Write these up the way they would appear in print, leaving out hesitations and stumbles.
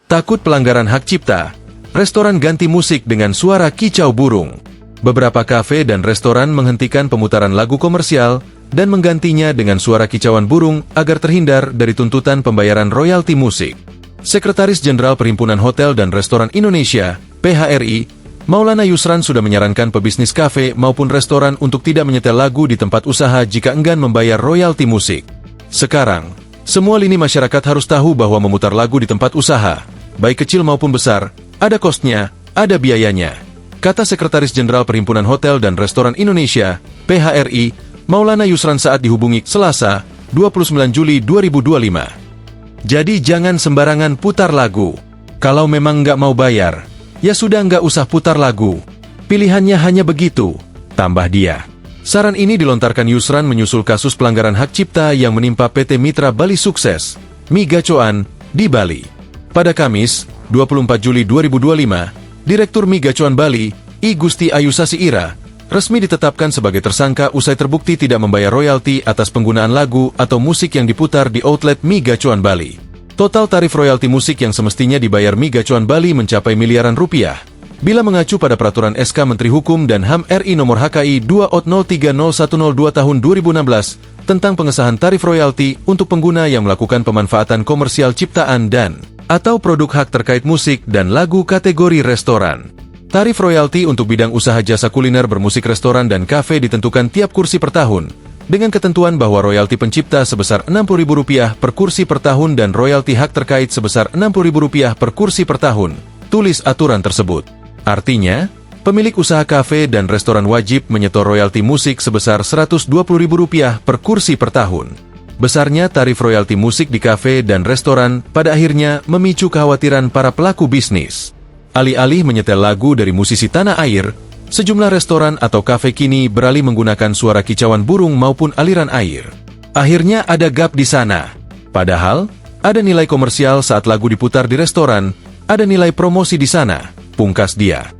Takut pelanggaran hak cipta, restoran ganti musik dengan suara kicau burung. Beberapa kafe dan restoran menghentikan pemutaran lagu komersial dan menggantinya dengan suara kicauan burung agar terhindar dari tuntutan pembayaran royalti musik. Sekretaris Jenderal Perhimpunan Hotel dan Restoran Indonesia, PHRI, Maulana Yusran sudah menyarankan pebisnis kafe maupun restoran untuk tidak menyetel lagu di tempat usaha jika enggan membayar royalti musik. Sekarang, semua lini masyarakat harus tahu bahwa memutar lagu di tempat usaha, baik kecil maupun besar, ada kosnya, ada biayanya, kata Sekretaris Jenderal Perhimpunan Hotel dan Restoran Indonesia, PHRI, Maulana Yusran saat dihubungi Selasa, 29 Juli 2025. Jadi jangan sembarangan putar lagu. Kalau memang nggak mau bayar, ya sudah nggak usah putar lagu. Pilihannya hanya begitu, tambah dia. Saran ini dilontarkan Yusran menyusul kasus pelanggaran hak cipta yang menimpa PT Mitra Bali Sukses, Mi Gacoan, di Bali. Pada Kamis, 24 Juli 2025, Direktur Mi Gacoan Bali, I Gusti Ayu Sasi Ira, resmi ditetapkan sebagai tersangka usai terbukti tidak membayar royalti atas penggunaan lagu atau musik yang diputar di outlet Mi Gacoan Bali. Total tarif royalti musik yang semestinya dibayar Mi Gacoan Bali mencapai miliaran rupiah. Bila mengacu pada Peraturan SK Menteri Hukum dan HAM RI Nomor HKI 2.03.0102 Tahun 2016 tentang pengesahan tarif royalti untuk pengguna yang melakukan pemanfaatan komersial ciptaan dan atau produk hak terkait musik dan lagu kategori restoran. Tarif royalti untuk bidang usaha jasa kuliner bermusik restoran dan kafe ditentukan tiap kursi per tahun, dengan ketentuan bahwa royalti pencipta sebesar Rp60.000 per kursi per tahun dan royalti hak terkait sebesar Rp60.000 per kursi per tahun, tulis aturan tersebut. Artinya, pemilik usaha kafe dan restoran wajib menyetor royalti musik sebesar Rp120.000 per kursi per tahun. Besarnya tarif royalti musik di kafe dan restoran pada akhirnya memicu kekhawatiran para pelaku bisnis. Alih-alih menyetel lagu dari musisi tanah air, sejumlah restoran atau kafe kini beralih menggunakan suara kicauan burung maupun aliran air. Akhirnya ada gap di sana. Padahal, ada nilai komersial saat lagu diputar di restoran, ada nilai promosi di sana, pungkas dia.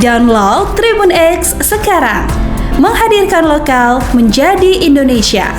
Download Tribun X sekarang, menghadirkan lokal menjadi Indonesia.